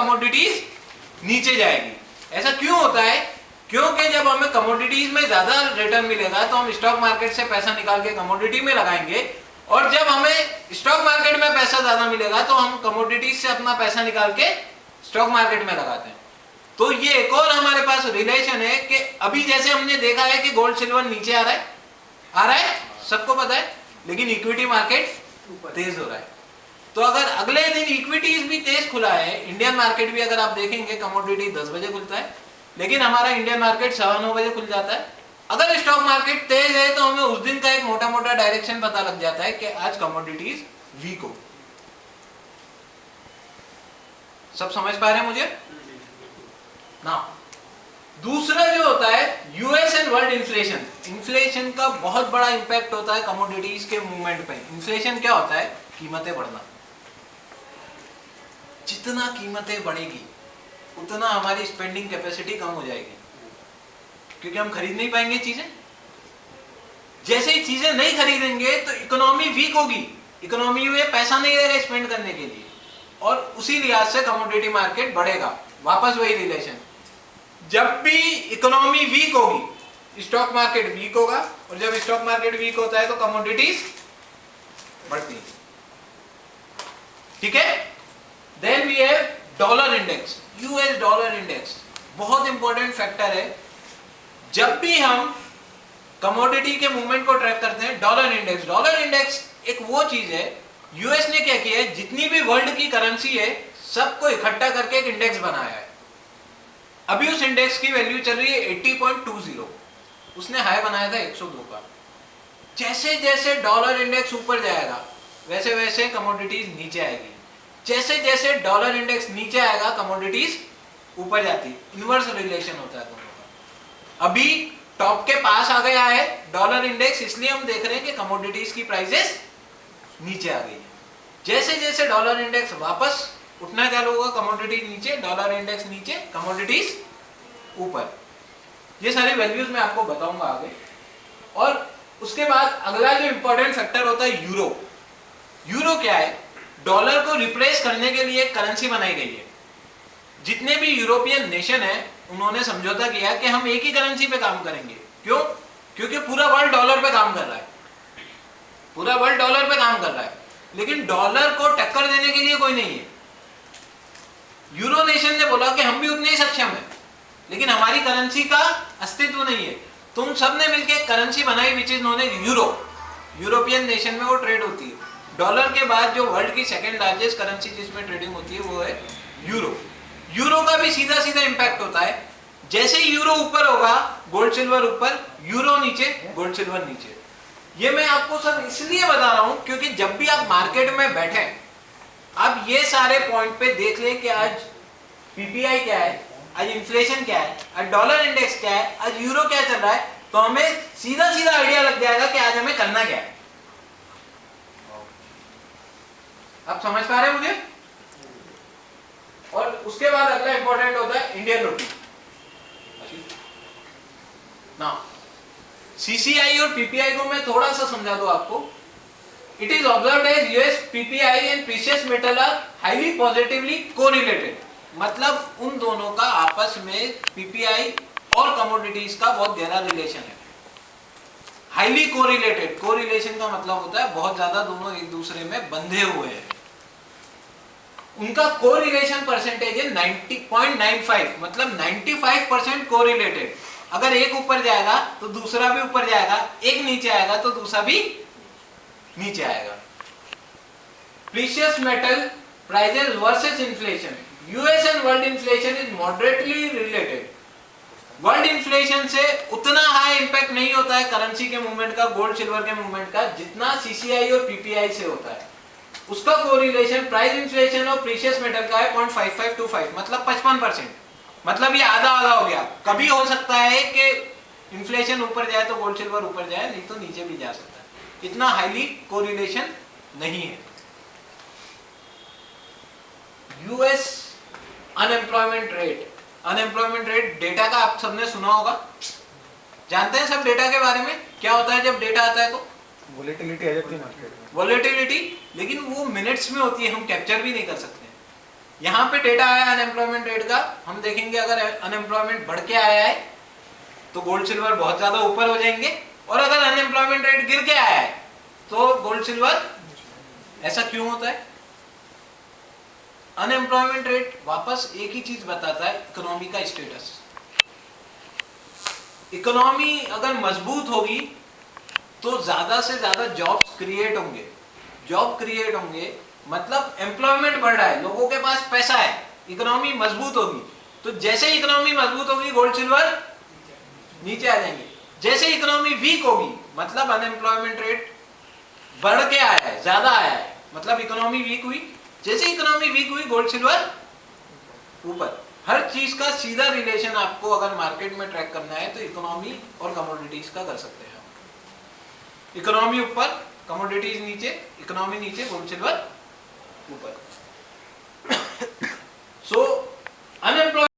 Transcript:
Commodities नीचे जाएगी। ऐसा क्यों होता है? क्योंकि जब हमें कमोडिटीज में ज्यादा रिटर्न मिलेगा तो हम स्टॉक मार्केट से पैसा निकाल के कमोडिटी में लगाएंगे, और जब हमें स्टॉक मार्केट में पैसा ज्यादा मिलेगा तो हम कमोडिटीज से अपना पैसा निकाल के स्टॉक मार्केट में लगाते हैं। तो ये एक और हमारे पास रिलेशन है कि अभी जैसे हमने देखा है कि गोल्ड सिल्वर नीचे आ रहा है, सबको पता है, लेकिन इक्विटी मार्केट तेज हो रहा है। तो अगर अगले दिन इक्विटीज भी तेज खुला है, इंडियन मार्केट भी अगर आप देखेंगे कमोडिटी 10 बजे खुलता है, लेकिन हमारा इंडियन मार्केट 9:15 बजे खुल जाता है। अगर स्टॉक मार्केट तेज है तो हमें उस दिन का एक मोटा मोटा डायरेक्शन पता लग जाता है कि आज कमोडिटीज वीक हो। सब समझ पा रहे हैं मुझे ना? दूसरा जो होता है US and world inflation. Inflation का बहुत बड़ा इंपैक्ट होता है कमोडिटीज के मूवमेंट पे। इन्फ्लेशन क्या होता है? कीमतें बढ़ना। जितना कीमतें बढ़ेगी उतना हमारी स्पेंडिंग कैपेसिटी कम हो जाएगी, क्योंकि हम खरीद नहीं पाएंगे चीजें। जैसे ही चीजें नहीं खरीदेंगे तो इकोनॉमी वीक होगी, इकोनॉमी में पैसा नहीं रहेगा स्पेंड करने के लिए, और उसी लिहाज से कमोडिटी मार्केट बढ़ेगा। वापस वही रिलेशन, जब भी इकोनॉमी वीक होगी स्टॉक मार्केट वीक होगा, और जब स्टॉक मार्केट वीक होता है तो कमोडिटीज बढ़ती है। ठीक है? Then we have dollar index, US dollar index. बहुत इंपॉर्टेंट फैक्टर है। जब भी हम कमोडिटी के मूवमेंट को ट्रैक करते हैं, डॉलर इंडेक्स एक वो चीज है, यूएस ने क्या किया है, जितनी भी वर्ल्ड की करेंसी है सबको इकट्ठा करके एक इंडेक्स बनाया है। अभी उस इंडेक्स की वैल्यू चल रही है 80.20, उसने हाई बनाया था 102 का। जैसे जैसे डॉलर इंडेक्स ऊपर जाएगा वैसे वैसे कमोडिटीज नीचे आएगी, जैसे जैसे डॉलर इंडेक्स नीचे आएगा कमोडिटीज ऊपर जाती। इनवर्स रिलेशन होता है दोनों का। अभी टॉप के पास आ गया है डॉलर इंडेक्स, इसलिए हम देख रहे हैं कि कमोडिटीज की प्राइसेस नीचे आ गई है। जैसे जैसे डॉलर इंडेक्स वापस उठना चालू होगा, कमोडिटीज नीचे, डॉलर इंडेक्स नीचे, कमोडिटीज ऊपर। ये सारी वैल्यूज मैं आपको बताऊंगा आगे। और उसके बाद अगला जो इंपॉर्टेंट फैक्टर होता है यूरो। यूरो क्या है? डॉलर को रिप्लेस करने के लिए एक करेंसी बनाई गई है। जितने भी यूरोपियन नेशन है उन्होंने समझौता किया कि हम एक ही करेंसी पे काम करेंगे। क्यों? क्योंकि पूरा वर्ल्ड डॉलर पे काम कर रहा है, पूरा वर्ल्ड डॉलर पे काम कर रहा है, लेकिन डॉलर को टक्कर देने के लिए कोई नहीं है। यूरो नेशन ने बोला कि हम भी उतने ही सक्षम हैं, लेकिन हमारी करेंसी का अस्तित्व नहीं है। तो उन सब ने मिलकर करेंसी बनाई which is known as euro. European nation में वो ट्रेड होती है। डॉलर के बाद जो वर्ल्ड की सेकंड लार्जेस्ट करेंसी जिसमें ट्रेडिंग होती है वो है यूरो। यूरो का भी सीधा सीधा इंपैक्ट होता है। जैसे यूरो ऊपर होगा गोल्ड सिल्वर ऊपर, यूरो नीचे गोल्ड सिल्वर नीचे। ये मैं आपको सब इसलिए बता रहा हूं क्योंकि जब भी आप मार्केट में बैठे आप ये सारे पॉइंट पे देख ले कि आज पीपीआई क्या है, आज इन्फ्लेशन क्या है, आज डॉलर इंडेक्स क्या है, आज यूरो क्या चल रहा है, तो हमें सीधा सीधा आइडिया लग जाएगा कि आज हमें करना क्या है। आप समझ पा रहे हैं मुझे? और उसके बाद अगला इंपॉर्टेंट होता है इंडियन रूपी। ना सीसीआई और पीपीआई को मैं थोड़ा सा समझा दूं आपको। It is observed as US PPI and precious metal are highly positively correlated. मतलब उन दोनों का आपस में पीपीआई और कमोडिटीज का बहुत गहरा रिलेशन है। हाईली कोरिलेटेड, कोरिलेशन का मतलब होता है बहुत ज्यादा दोनों एक दूसरे में बंधे हुए हैं। उनका कोरिलेशन परसेंटेज है 90.95, मतलब 95% कोरिलेटेड। अगर एक ऊपर जाएगा तो दूसरा भी ऊपर जाएगा, एक नीचे आएगा तो दूसरा भी नीचे आएगा। Precious metal prices versus inflation, US and world inflation is moderately related. World inflation से उतना हाई इंपैक्ट नहीं होता है करेंसी के मूवमेंट का, गोल्ड सिल्वर के मूवमेंट का, जितना सीसीआई और पीपीआई से होता है। उसका कोरिलेशन प्राइस इन्फ्लेशन और प्रीशियस मेटल का है 0.5525, मतलब 55%। मतलब ये आधा आधा हो गया। कभी हो सकता है कि इन्फ्लेशन ऊपर जाए तो गोल्ड सिल्वर ऊपर जाए, नहीं तो नीचे भी जा सकता है। इतना हाईली कोरिलेशन नहीं है। यूएस अनएम्प्लॉयमेंट रेट डेटा का आप सबने सुना होगा, जानते हैं सब डेटा के बारे में। क्या होता है जब डेटा आता है तो वोलेटिलिटी आ जाती है मार्केट में। वोलेटिलिटी, लेकिन वो मिनट्स में होती है, हम कैप्चर भी नहीं कर सकते। यहाँ पे डेटा आया अनएम्प्लॉयमेंट रेट का, हम देखेंगे अगर अनएम्प्लॉयमेंट बढ़ के आया है तो गोल्ड सिल्वर बहुत ज्यादा ऊपर हो जाएंगे, और अगर अनएम्प्लॉयमेंट रेट गिर के आया है तो गोल्ड सिल्वर, ऐसा क्यों होता है? अनएम्प्लॉयमेंट रेट वापस एक ही चीज बताता है, इकोनॉमी का स्टेटस। इकोनॉमी अगर मजबूत होगी तो ज्यादा से ज्यादा जॉब्स क्रिएट होंगे, जॉब क्रिएट होंगे मतलब एम्प्लॉयमेंट बढ़ रहा है, लोगों के पास पैसा है, इकोनॉमी मजबूत होगी। तो जैसे ही इकोनॉमी मजबूत होगी गोल्ड सिल्वर नीचे आ जाएंगे। जैसे इकोनॉमी वीक होगी मतलब अनएम्प्लॉयमेंट रेट बढ़ के आया है, ज्यादा आया है, मतलब इकोनॉमी वीक हुई। जैसे इकोनॉमी वीक हुई गोल्ड सिल्वर ऊपर। हर चीज का सीधा रिलेशन आपको अगर मार्केट में ट्रैक करना है तो इकोनॉमी और कमोडिटीज का कर सकते हैं। इकोनॉमी ऊपर, कमोडिटीज नीचे, इकोनॉमी नीचे, गोल्ड सिल्वर ऊपर।